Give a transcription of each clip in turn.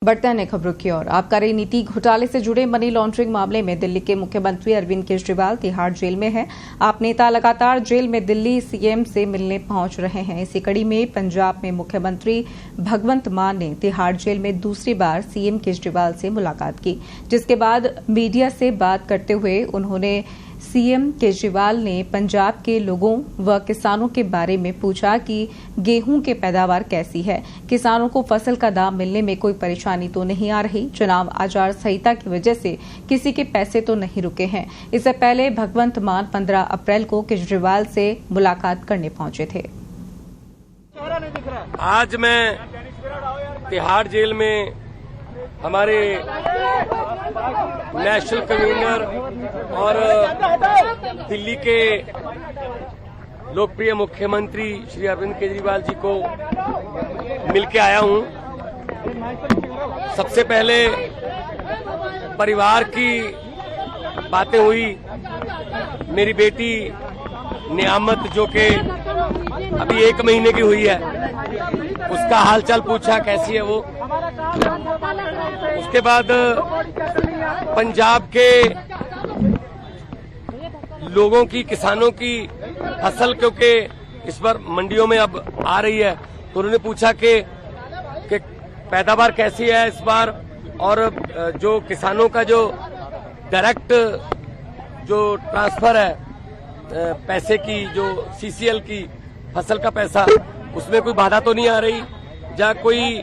बढ़ते हैं खबरों की ओर। आबकारी नीति घोटाले से जुड़े मनी लॉन्ड्रिंग मामले में दिल्ली के मुख्यमंत्री अरविंद केजरीवाल तिहाड़ जेल में हैं। आप नेता लगातार जेल में दिल्ली सीएम से मिलने पहुंच रहे हैं। इसी कड़ी में पंजाब में मुख्यमंत्री भगवंत मान ने तिहाड़ जेल में दूसरी बार सीएम केजरीवाल से मुलाकात की, जिसके बाद मीडिया से बात करते हुए उन्होंने सीएम केजरीवाल ने पंजाब के लोगों व किसानों के बारे में पूछा कि गेहूं की पैदावार कैसी है, किसानों को फसल का दाम मिलने में कोई परेशानी तो नहीं आ रही, चुनाव आचार संहिता की वजह से किसी के पैसे तो नहीं रुके हैं। इससे पहले भगवंत मान 15 अप्रैल को केजरीवाल से मुलाकात करने पहुंचे थे। आज मैं तिहाड़ जेल में हमारे नेशनल कन्वीनर और दिल्ली के लोकप्रिय मुख्यमंत्री श्री अरविंद केजरीवाल जी को मिलके आया हूं। सबसे पहले परिवार की बातें हुई। मेरी बेटी नियामत जो कि अभी 1 महीने की हुई है, उसका हालचाल पूछा, कैसी है वो। उसके बाद पंजाब के लोगों की, किसानों की फसल क्योंकि इस बार मंडियों में अब आ रही है, तो उन्होंने पूछा कि पैदावार कैसी है इस बार, और जो किसानों का जो डायरेक्ट जो ट्रांसफर है पैसे की, जो सीसीएल की फसल का पैसा, उसमें कोई बाधा तो नहीं आ रही, जहाँ कोई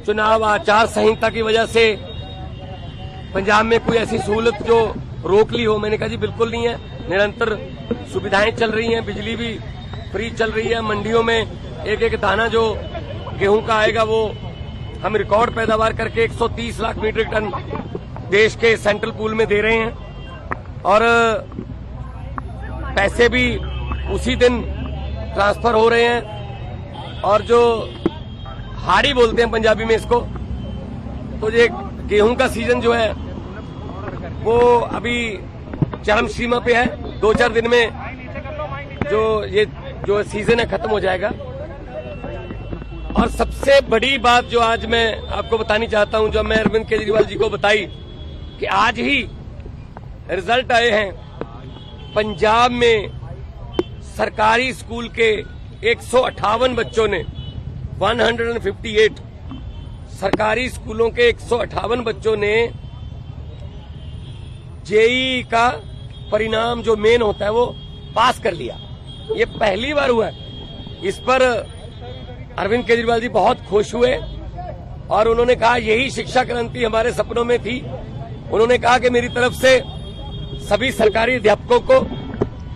चुनाव आचार संहिता की वजह से पंजाब में कोई ऐसी सहूलत जो रोक ली हो। मैंने कहा जी बिल्कुल नहीं है, निरंतर सुविधाएं चल रही हैं, बिजली भी फ्री चल रही है, मंडियों में एक एक दाना जो गेहूं का आएगा वो हम रिकॉर्ड पैदावार करके 130 लाख मीट्रिक टन देश के सेंट्रल पूल में दे रहे हैं, और पैसे भी उसी दिन ट्रांसफर हो रहे हैं। और जो हाड़ी बोलते हैं पंजाबी में इसको, तो ये गेहूं का सीजन जो है वो अभी चरम सीमा पे है। 2-4 दिन में जो सीजन है खत्म हो जाएगा। और सबसे बड़ी बात जो आज मैं आपको बतानी चाहता हूं, जो मैं अरविंद केजरीवाल जी को बताई, कि आज ही रिजल्ट आए हैं पंजाब में सरकारी स्कूल के 158 बच्चों ने 158 सरकारी स्कूलों के 158 बच्चों ने जेईई का परिणाम जो मेन होता है वो पास कर लिया। ये पहली बार हुआ है। इस पर अरविंद केजरीवाल जी बहुत खुश हुए और उन्होंने कहा यही शिक्षा क्रांति हमारे सपनों में थी। उन्होंने कहा कि मेरी तरफ से सभी सरकारी अध्यापकों को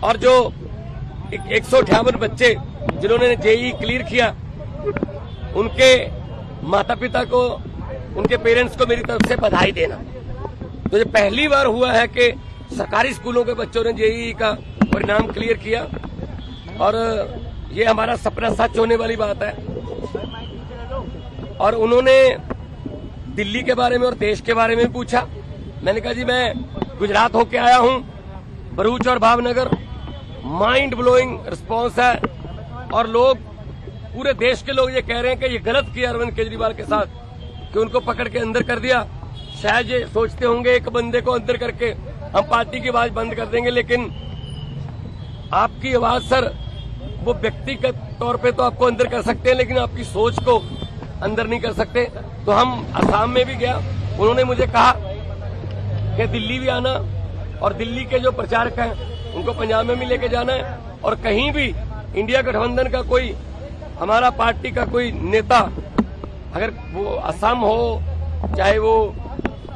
और जो 158 बच्चे जिन्होंने जेईई क्लियर किया, उनके माता पिता को, उनके पेरेंट्स को मेरी तरफ से बधाई देना। तो ये पहली बार हुआ है कि सरकारी स्कूलों के बच्चों ने जेईई का परिणाम क्लियर किया, और ये हमारा सपना सच होने वाली बात है। और उन्होंने दिल्ली के बारे में और देश के बारे में पूछा। मैंने कहा जी मैं गुजरात होके आया हूं, भरूच और भावनगर, माइंड ब्लोइंग रिस्पॉन्स है, और लोग, पूरे देश के लोग ये कह रहे हैं कि ये गलत किया अरविंद केजरीवाल के साथ कि उनको पकड़ के अंदर कर दिया। शायद ये सोचते होंगे एक बंदे को अंदर करके हम पार्टी की आवाज बंद कर देंगे, लेकिन आपकी आवाज सर, वो व्यक्तिगत तौर पे तो आपको अंदर कर सकते हैं, लेकिन आपकी सोच को अंदर नहीं कर सकते। तो हम असम में भी गया, उन्होंने मुझे कहा कि दिल्ली भी आना, और दिल्ली के जो प्रचारक हैं उनको पंजाब में भी लेके जाना है, और कहीं भी इंडिया गठबंधन का कोई, हमारा पार्टी का कोई नेता, अगर वो असम हो, चाहे वो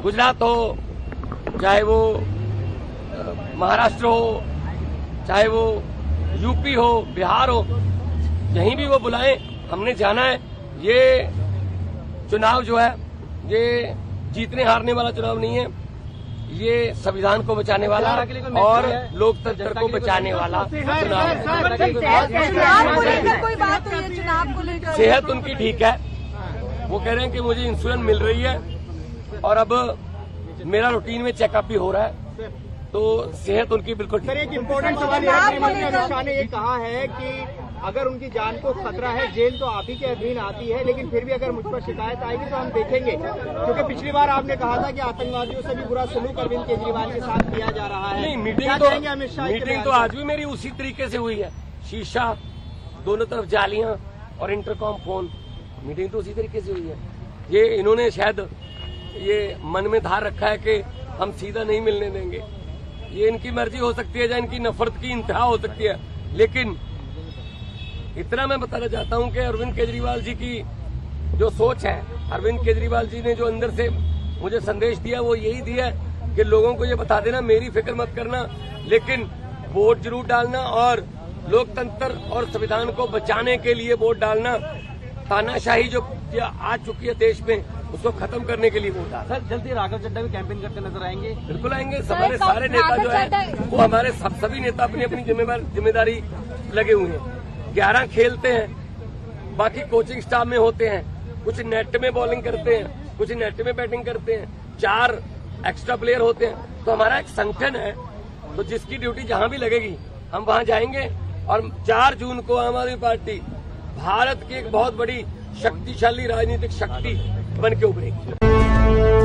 गुजरात हो, चाहे वो महाराष्ट्र हो, चाहे वो यूपी हो, बिहार हो, कहीं भी वो बुलाएं, हमने जाना है। ये चुनाव जो है ये जीतने हारने वाला चुनाव नहीं है, ये संविधान को बचाने वाला और लोकतंत्र को बचाने वाला चुनाव है। सेहत उनकी ठीक है, वो कह रहे हैं कि मुझे इंसुलिन मिल रही है, और अब मेरा रूटीन में चेकअप भी हो रहा है, तो सेहत उनकी बिल्कुल ठीक है। एक इम्पोर्टेंट सवाल है, अमित शाह ने ये कहा है कि अगर उनकी जान को खतरा है, जेल तो आप ही के अधीन आती है, लेकिन फिर भी अगर मुझ पर शिकायत आएगी तो हम देखेंगे, क्योंकि पिछली बार आपने कहा था कि आतंकवादियों से भी बुरा सलूक अरविंद केजरीवाल के साथ किया जा रहा है। नहीं, मीटिंग तो आज भी मेरी उसी तरीके से हुई है। शीशा, दोनों तरफ जालियां और इंटरकॉम फोन, मीटिंग तो उसी तरीके से हुई है। ये इन्होंने शायद ये मन में धार रखा है कि हम सीधा नहीं मिलने देंगे। ये इनकी मर्जी हो सकती है या इनकी नफरत की इंतहा हो सकती है, लेकिन इतना मैं बताना चाहता हूं कि अरविंद केजरीवाल जी की जो सोच है, अरविंद केजरीवाल जी ने जो अंदर से मुझे संदेश दिया वो यही दिया कि लोगों को ये बता देना मेरी फिक्र मत करना, लेकिन वोट जरूर डालना और लोकतंत्र और संविधान को बचाने के लिए वोट डालना। तानाशाही जो आ चुकी है देश में उसको खत्म करने के लिए वोट डालना। सर, जल्दी राघव चड्ढा भी कैंपेन करते नजर आएंगे? बिल्कुल आएंगे। हमारे सारे नेता जो है वो हमारे सभी नेता अपनी अपनी जिम्मेदारी लगे हुए हैं। 11 खेलते हैं, बाकी कोचिंग स्टाफ में होते हैं, कुछ नेट में बॉलिंग करते हैं, कुछ नेट में बैटिंग करते हैं, 4 एक्स्ट्रा प्लेयर होते हैं। तो हमारा एक संगठन है, तो जिसकी ड्यूटी जहां भी लगेगी हम वहां जाएंगे और 4 जून को आम आदमी पार्टी भारत की एक बहुत बड़ी शक्तिशाली राजनीतिक शक्ति बन के उभरेगी।